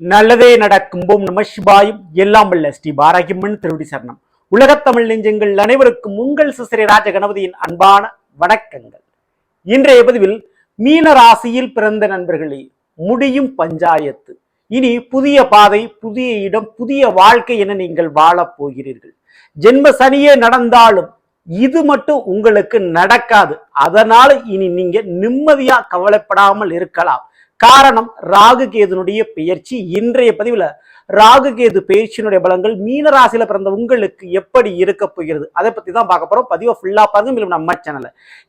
நல்லதே நடக்கும் போம் நம சிவாயும் எல்லாம் வல்ல ஸ்ரீ பாராகிம்மன் திருவடி சரணம். உலகத்தமிழ் நெஞ்சங்கள் அனைவருக்கும் உங்கள் சிசிரை ராஜ கணபதியின் அன்பான வணக்கங்கள். இன்றைய பதிவில் மீன ராசியில் பிறந்த நண்பர்களே, முடியும் பஞ்சாயத்து. இனி புதிய பாதை, புதிய இடம், புதிய வாழ்க்கை என நீங்கள் வாழப் போகிறீர்கள். ஜென்ம சனியே நடந்தாலும் இது மட்டும் உங்களுக்கு நடக்காது. அதனால இனி நீங்க நிம்மதியா கவலைப்படாமல் இருக்கலாம். காரணம், ராகு கேதுனுடைய பெயர்ச்சி. இன்றைய பதிவுல ராகு கேது பெயர்ச்சியினுடைய பலங்கள் மீன ராசியில பிறந்த உங்களுக்கு எப்படி இருக்க போகிறது அதை பத்தி தான் பார்க்க போறோம். பதிவை ஃபுல்லா பாருங்க. மேலும் நம்ம சேனல்ல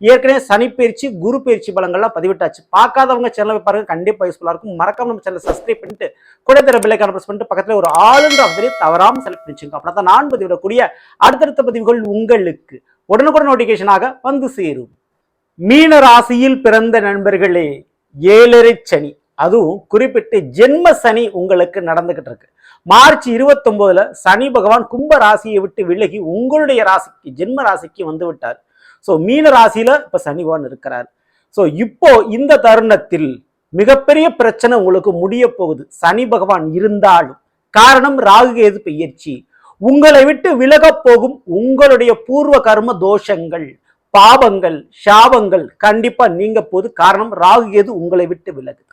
ஏற்கனவே சனி பயிற்சி, குரு பயிற்சி பலங்கள்லாம் பதிவிட்டாச்சு. பார்க்காதவங்க சேனலை பாருங்க, கண்டிப்பா யூஸ்ஃபுல்லா இருக்கும். மறக்காம நம்ம சேனலை சப்ஸ்கிரைப் பண்ணிட்டு கூட தர பெல் ஐகானை பிரஸ் பண்ணிட்டு பக்கத்துல ஒரு ஆளுங்க அப்படியே தவறாம செலக்ட் பண்ணிச்சுங்க. அப்படின்னா நான் பதிவிடக்கூடிய அடுத்தடுத்த பதிவுகள் உங்களுக்கு உடனுக்குடன் நோட்டிபிகேஷனாக வந்து சேரும். மீன ராசியில் பிறந்த நண்பர்களே, 7.5 சனி, அதுவும் குறிப்பிட்டு ஜென்ம சனி உங்களுக்கு நடந்துகிட்டு இருக்கு. மார்ச் 29 சனி பகவான் கும்ப ராசியை விட்டு விலகி உங்களுடைய ராசிக்கு, ஜென்ம ராசிக்கு வந்து விட்டார். ஸோ மீன ராசியில இப்ப சனி பகவான் இருக்கிறார். ஸோ இப்போ இந்த தருணத்தில் மிகப்பெரிய பிரச்சனை உங்களுக்கு முடிய போகுது, சனி பகவான் இருந்தாலும். காரணம், ராகு கேது பெயர்ச்சி. உங்களை விட்டு விலக போகும் உங்களுடைய பூர்வ கர்ம தோஷங்கள், பாவங்கள், சாபங்கள் கண்டிப்பா நீங்க போது. காரணம், ராகு கேது உங்களை விட்டு விலகு.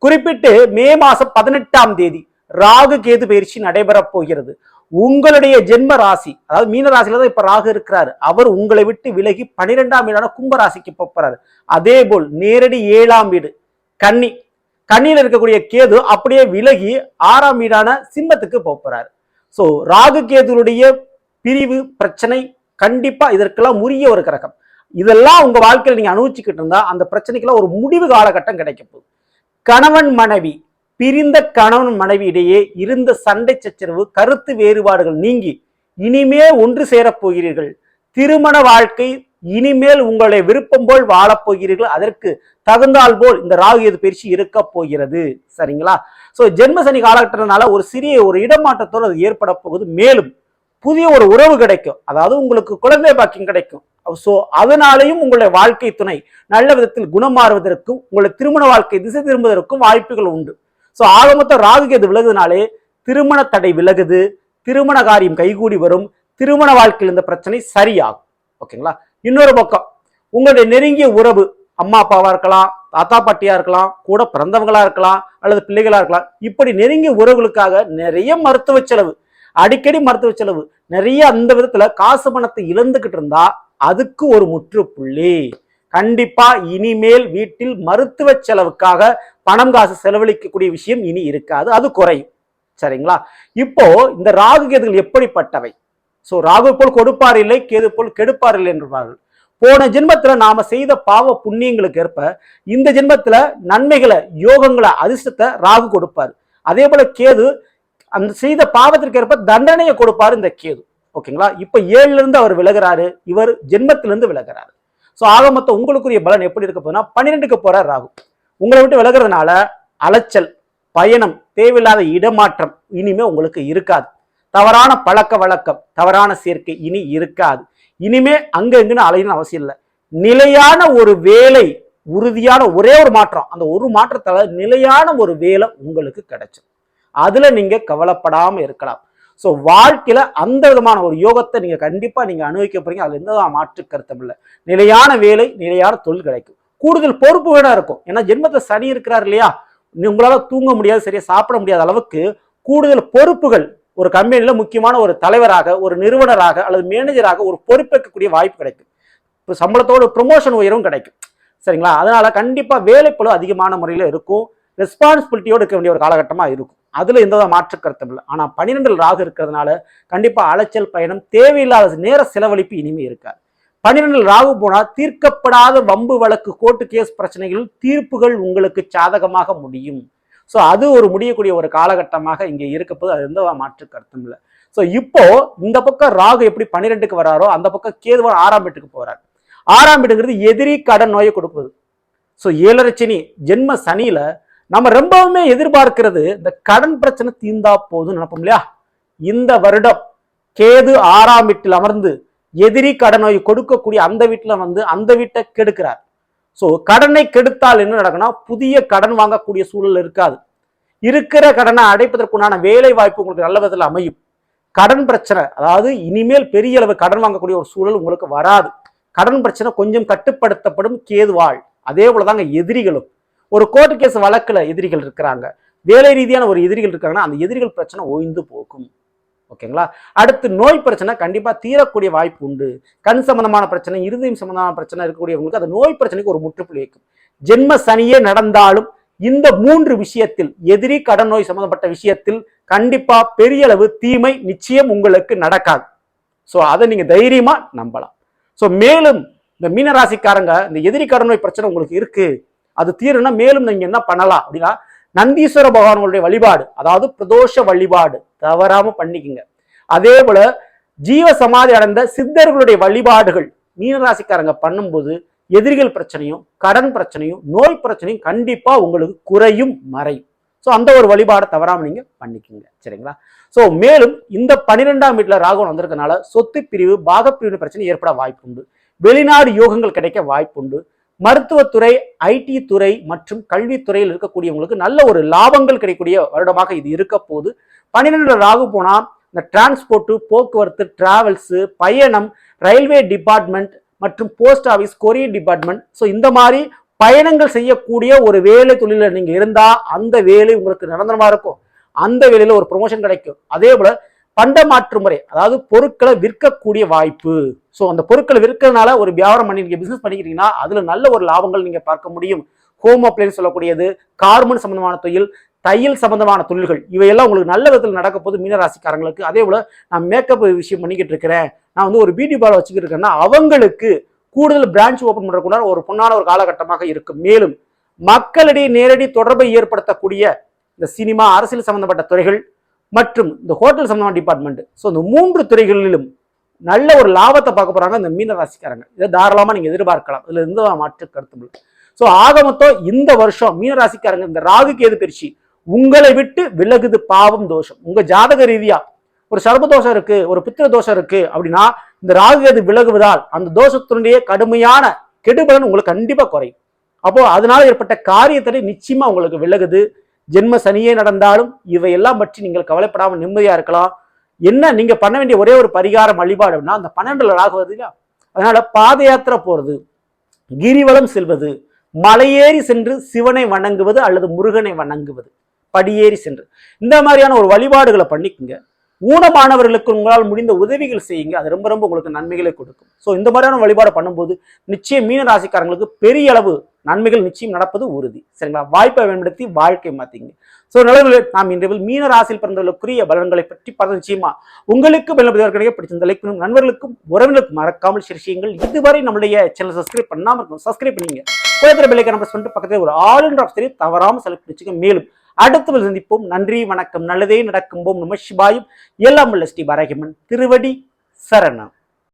குறிப்பிட்டு மே மாசம் 18ஆம் தேதி ராகு கேது பயிற்சி நடைபெறப் போகிறது. உங்களுடைய ஜென்ம ராசி, அதாவது மீன ராசியில தான் இப்ப ராகு இருக்கிறாரு. அவர் உங்களை விட்டு விலகி 12ஆம் வீடான கும்ப ராசிக்கு போறாரு. அதே போல் நேரடி 7ஆம் வீடு கன்னியில இருக்கக்கூடிய கேது அப்படியே விலகி 6ஆம் வீடான சிம்மத்துக்கு போறாரு. சோ ராகு கேதுடைய பிரிவு பிரச்சனை கண்டிப்பா இதற்கெல்லாம் உரிய ஒரு கிரகம். இதெல்லாம் உங்க வாழ்க்கையில நீங்க அனுபவிச்சுக்கிட்டு இருந்தா அந்த பிரச்சனைக்கெல்லாம் ஒரு முடிவு காலகட்டம் கிடைக்க போகுது. கணவன் மனைவி, பிரிந்த கணவன் மனைவி இடையே இருந்த சண்டை சச்சரவு, கருத்து வேறுபாடுகள் நீங்கி இனிமேல் ஒன்று சேரப் போகிறீர்கள். திருமண வாழ்க்கை இனிமேல் உங்களுடைய விருப்பம் போல் வாழப் போகிறீர்கள். அதற்கு தகுந்தால் போல் இந்த ராகு கேது பயிற்சி இருக்க போகிறது. சரிங்களா? சோ ஜென்ம சனி காலகட்டத்தினால ஒரு சிறிய ஒரு இடமாற்றத்தோடு அது ஏற்பட போகுது. மேலும் புதிய ஒரு உறவு கிடைக்கும், அதாவது உங்களுக்கு குழந்தை பாக்கியம் கிடைக்கும். சோ அதனாலையும் உங்களுடைய வாழ்க்கை துணை நல்ல விதத்தில் குணமாறுவதற்கும் உங்களுடைய திருமண வாழ்க்கை திசை திரும்புவதற்கும் வாய்ப்புகள் உண்டு. சோ ஆக மொத்தம் ராகு கேது விலகுதுனாலே திருமண தடை விலகுது, திருமண காரியம் கைகூடி வரும், திருமண வாழ்க்கையில் இந்த பிரச்சனை சரியாகும். ஓகேங்களா? இன்னொரு பக்கம், உங்களுடைய நெருங்கிய உறவு, அம்மா அப்பாவா இருக்கலாம், தாத்தா பாட்டியா இருக்கலாம், கூட பிறந்தவங்களா இருக்கலாம், அல்லது பிள்ளைகளா இருக்கலாம். இப்படி நெருங்கிய உறவுகளுக்காக நிறைய மருத்துவ செலவு, அடிக்கடி மருத்துவ செலவு, நிறைய அந்த விதத்துல காசு பணத்தை இழந்துகிட்டு இருந்தா அதுக்கு ஒரு முற்றுப்புள்ளி. கண்டிப்பா இனிமேல் வீட்டில் மருத்துவ செலவுக்காக பணம் காசு செலவழிக்கக்கூடிய விஷயம் இனி இருக்காது, அது குறையும். சரிங்களா? இப்போ இந்த ராகு கேதுகள் எப்படிப்பட்டவை? சோ ராகு போல் கொடுப்பார் இல்லை, கேது போல் கெடுப்பார் இல்லை என்றார்கள். போன ஜென்மத்துல நாம செய்த பாவ புண்ணியங்களுக்கு ஏற்ப இந்த ஜென்மத்துல நன்மைகளை, யோகங்களை, அதிர்ஷ்டத்தை ராகு கொடுப்பாரு. அதே போல கேது அந்த செய்த பாவத்திற்கு ஏற்ப தண்டனையை கொடுப்பாரு இந்த கேது. ஓகேங்களா? இப்ப 7ல இருந்து அவர் விலகிறாரு, இவர் ஜென்மத்திலிருந்து விலகிறாரு. சோ ஆக மொத்தம் உங்களுக்குரிய பலன் எப்படி இருக்க போதுன்னா, 12க்கு போற ராகு உங்களை விட்டு விலகிறதுனால அலைச்சல், பயணம், தேவையில்லாத இடமாற்றம் இனிமே உங்களுக்கு இருக்காது. தவறான பழக்க வழக்கம், தவறான சேர்க்கை இனி இருக்காது. இனிமே அங்க எங்குன்னு அலையணும் அவசியம் இல்லை. நிலையான ஒரு வேலை, உறுதியான ஒரே ஒரு மாற்றம், அந்த ஒரு மாற்றத்தால நிலையான ஒரு வேலை உங்களுக்கு கிடைக்கும். அதுல நீங்க கவலைப்படாம இருக்கலாம். சோ வாழ்க்கையில அந்த விதமான ஒரு யோகத்தை நீங்க கண்டிப்பா நீங்க அனுபவிக்க போறீங்க. அதுல எந்த மாற்று கருத்தும் இல்லை. நிலையான வேலை, நிலையான தொழில் கிடைக்கும். கூடுதல் பொறுப்பு வேணா இருக்கும். ஏன்னா ஜென்மத்தை சனி இருக்கிறார் இல்லையா, உங்களால தூங்க முடியாது, சரியா சாப்பிட முடியாத அளவுக்கு கூடுதல் பொறுப்புகள், ஒரு கம்பெனியில முக்கியமான ஒரு தலைவராக, ஒரு நிறுவனராக அல்லது மேனேஜராக ஒரு பொறுப்பேற்கக்கூடிய வாய்ப்பு கிடைக்கும். இப்போ சம்பளத்தோட ப்ரொமோஷன் உயரும் கிடைக்கும். சரிங்களா? அதனால கண்டிப்பா வேலைப்பளு அதிகமான முறையில இருக்கும். ரெஸ்பான்சிபிலிட்டியோடு இருக்க வேண்டிய ஒரு காலகட்டமா இருக்கும். அதுல எந்த மாற்று கருத்தும் இல்லை. ஆனா 12 ராகு இருக்கிறதுனால கண்டிப்பா அலைச்சல், பயணம், தேவையில்லாத நேர செலவழிப்பு இனிமே இருக்காது. 12 ராகு போனா தீர்க்கப்படாத வம்பு வழக்கு, கோர்ட்டு கேஸ் பிரச்சனைகள், தீர்ப்புகள் உங்களுக்கு சாதகமாக முடியும். ஸோ அது ஒரு முடியக்கூடிய ஒரு காலகட்டமாக இங்க இருக்க போது, அது எந்த மாற்று கருத்தும் இல்லை. ஸோ இப்போ இந்த பக்கம் ராகு எப்படி 12க்கு வராரோ அந்த பக்கம் கேதுவான் 6ஆம் வீட்டுக்கு போறாரு. 6ஆம் வீடுங்கிறது எதிரி கடன் நோயை கொடுப்பது. ஸோ 7.5 சனி, ஜென்ம சனியில நம்ம ரொம்பவுமே எதிர்பார்க்கிறது இந்த கடன் பிரச்சனை தீர்ந்தா போதும் நினைப்போம் இல்லையா? இந்த வருடம் கேது 6ஆம் வீட்டில் அமர்ந்து எதிரி கடன் நோய் கொடுக்கக்கூடிய அந்த வீட்டுல வந்து அந்த வீட்டை கெடுக்கிறார். சோ கடனை கெடுத்தால் என்ன நடக்கும்னா, புதிய கடன் வாங்கக்கூடிய சூழல் இருக்காது. இருக்கிற கடனை அடைப்பதற்குண்டான வேலை வாய்ப்பு உங்களுக்கு நல்ல விதத்தில் அமையும். கடன் பிரச்சனை, அதாவது இனிமேல் பெரிய அளவு கடன் வாங்கக்கூடிய ஒரு சூழல் உங்களுக்கு வராது. கடன் பிரச்சனை கொஞ்சம் கட்டுப்படுத்தப்படும் கேதுவாள். அதே போலதாங்க எதிரிகளும். ஒரு கோர்ட்டு கேஸ் வழக்குல எதிரிகள் இருக்கிறாங்க, வேலை ரீதியான ஒரு எதிரிகள் இருக்காங்கன்னா அந்த எதிரிகள் பிரச்சனை ஓய்ந்து போகும். ஓகேங்களா? அடுத்து நோய் பிரச்சனை கண்டிப்பா தீரக்கூடிய வாய்ப்பு உண்டு. கண் சம்பந்தமான பிரச்சனை, இருதயம் சம்பந்தமான பிரச்சனை இருக்கக்கூடியவங்களுக்கு அந்த நோய் பிரச்சனைக்கு ஒரு முற்றுப்புள்ளி வைக்கும். ஜென்ம சனியே நடந்தாலும் இந்த 3 விஷயத்தில், எதிரி, கடன், நோய் சம்பந்தப்பட்ட விஷயத்தில் கண்டிப்பா பெரிய அளவு தீமை நிச்சயம் உங்களுக்கு நடக்காது. ஸோ அதை நீங்க தைரியமா நம்பலாம். ஸோ மேலும் இந்த மீனராசிக்காரங்க, இந்த எதிரி, கடன், நோய் பிரச்சனை உங்களுக்கு இருக்கு, அது தீரும்னா மேலும் நீங்க என்ன பண்ணலாம் அப்படின்னா, நந்தீஸ்வர பகவானுடைய வழிபாடு, அதாவது பிரதோஷ வழிபாடு தவறாம பண்ணிக்கங்க. அதே போல ஜீவ சமாதி அடைந்த சித்தர்களுடைய வழிபாடுகள் மீனராசிக்காரங்க பண்ணும்போது எதிரிகள் பிரச்சனையும், கடன் பிரச்சனையும், நோய் பிரச்சனையும் கண்டிப்பா உங்களுக்கு குறையும், மறையும். ஸோ அந்த ஒரு வழிபாடை தவறாம நீங்க பண்ணிக்கங்க. சரிங்களா? ஸோ மேலும் இந்த 12ஆம் வீட்டுல ராகுவன் வந்திருக்கனால சொத்து பிரிவு, பாகப்பிரிவு பிரச்சனை ஏற்பட வாய்ப்பு உண்டு. வெளிநாடு யோகங்கள் கிடைக்க வாய்ப்பு உண்டு. மருத்துவத்துறை, ஐடி துறை மற்றும் கல்வித்துறையில் இருக்கக்கூடியவங்களுக்கு நல்ல ஒரு லாபங்கள் கிடைக்கக்கூடிய வருடமாக இது இருக்க போது. 12 ராகு போனா இந்த டிரான்ஸ்போர்ட், போக்குவரத்து, டிராவல்ஸ், பயணம், ரயில்வே டிபார்ட்மெண்ட் மற்றும் post office, courier department, so இந்த மாதிரி பயணங்கள் செய்யக்கூடிய ஒரு வேலை தொழில நீங்க இருந்தா அந்த வேலை உங்களுக்கு நிரந்தரமா இருக்கும். அந்த வேலையில ஒரு ப்ரொமோஷன் கிடைக்கும். அதே போல பண்ட மாற்று முறை, அதாவது பொருட்களை விற்கக்கூடிய வாய்ப்பு. ஸோ அந்த பொருட்களை விற்கிறதுனால ஒரு வியாபாரம் பண்ணி நீங்க பிசினஸ் பண்ணிக்கிறீங்கன்னா அதுல நல்ல ஒரு லாபங்கள் நீங்க பார்க்க முடியும். ஹோம் அப்ளைன்ஸ் சொல்லக்கூடியது, கார்மெண்ட் சம்பந்தமான தொழில், தையல் சம்பந்தமான தொழில்கள், இவையெல்லாம் உங்களுக்கு நல்ல விதத்தில் நடக்க போது மீனராசிக்காரங்களுக்கு. அதே போல நான் மேக்கப் விஷயம் பண்ணிக்கிட்டு இருக்கிறேன், நான் வந்து ஒரு பியூட்டி பார்லர் வச்சுக்கிட்டு இருக்கேன்னா அவங்களுக்கு கூடுதல் பிரான்ச் ஓபன் பண்றதுக்குள்ள ஒரு பொன்னான ஒரு காலகட்டமாக இருக்கும். மேலும் மக்களிடையே நேரடி தொடர்பை ஏற்படுத்தக்கூடிய இந்த சினிமா, அரசியல் சம்பந்தப்பட்ட துறைகள் மற்றும் இந்த ஹோட்டல் சம்பந்தமான டிபார்ட்மெண்ட், ஸோ இந்த 3 துறைகளிலும் நல்ல ஒரு லாபத்தை பார்க்க போறாங்க இந்த மீனராசிக்காரங்க. இதை தாராளமா நீங்க எதிர்பார்க்கலாம், இதுல இருந்து மாற்று கருத்து. ஸோ ஆக மொத்தம் இந்த வருஷம் மீனராசிக்காரங்க இந்த ராகு கேது பயிற்சி உங்களை விட்டு விலகுது பாவம் தோஷம். உங்க ஜாதக ரீதியா ஒரு சர்ப தோஷம் இருக்கு, ஒரு புத்திர தோஷம் இருக்கு அப்படின்னா இந்த ராகு கேது விலகுவதால் அந்த தோஷத்தினுடைய கடுமையான கெடுபலன் உங்களுக்கு கண்டிப்பா குறையும். அப்போ அதனால ஏற்பட்ட காரியத்தை நிச்சயமா உங்களுக்கு விலகுது. ஜென்ம சனியே நடந்தாலும் இவையெல்லாம் பற்றி நீங்கள் கவலைப்படாமல் நிம்மதியா இருக்கலாம். என்ன நீங்க பண்ண வேண்டிய ஒரே ஒரு பரிகாரம் வழிபாடு அப்படின்னா, அந்த 12 ராகு வருது இல்லையா, அதனால பாத யாத்திரை போறது, கிரிவலம் செல்வது, மலையேறி சென்று சிவனை வணங்குவது அல்லது முருகனை வணங்குவது, படியேறி சென்று இந்த மாதிரியான ஒரு வழிபாடுகளை பண்ணிக்குங்க. ஊனமானவர்களுக்கு உங்களால் முடிந்த உதவிகள் செய்யுங்க, அது ரொம்ப ரொம்ப உங்களுக்கு நன்மைகளை கொடுக்கும். ஸோ இந்த மாதிரியான வழிபாடு பண்ணும்போது நிச்சயம் மீன ராசிக்காரங்களுக்கு பெரிய அளவு நன்மைகள் நிச்சயம் நடப்பது உறுதி. சரிங்களா? வாய்ப்பை பயன்படுத்தி வாழ்க்கை மாத்திங்க. ஸோ நிலவில் நாம் இன்றைய மீன ராசியில் பிறந்தவர்களுக்குரிய பலன்களை பற்றி பார்த்து நிச்சயமா உங்களுக்கு கிடைக்க பிடிச்சிருந்த லைக் பண்ணும், நண்பர்களுக்கும் உறவினருக்கும் மறக்காமல் விஷயங்கள். இதுவரை நம்மளுடைய சேனல் சப்ஸ்கிரைப் பண்ணாமல் இருக்கும், சப்ஸ்கிரைப் பண்ணிங்க. பெல்லைக்கான பிரஸ் பண்ணிட்டு பக்கத்தில் ஒரு ஆல் ஆப்ஷனை தவறாமல் செலக்ட் பண்ணிச்சுங்க. மேலும் அடுத்து சந்திப்போம். நன்றி, வணக்கம். நல்லதே நடக்கும். ஓம் நம சிவாயும். எல்லாம் உள்ள ஸ்ரீ பாரகியம்மன் திருவடி சரணம்.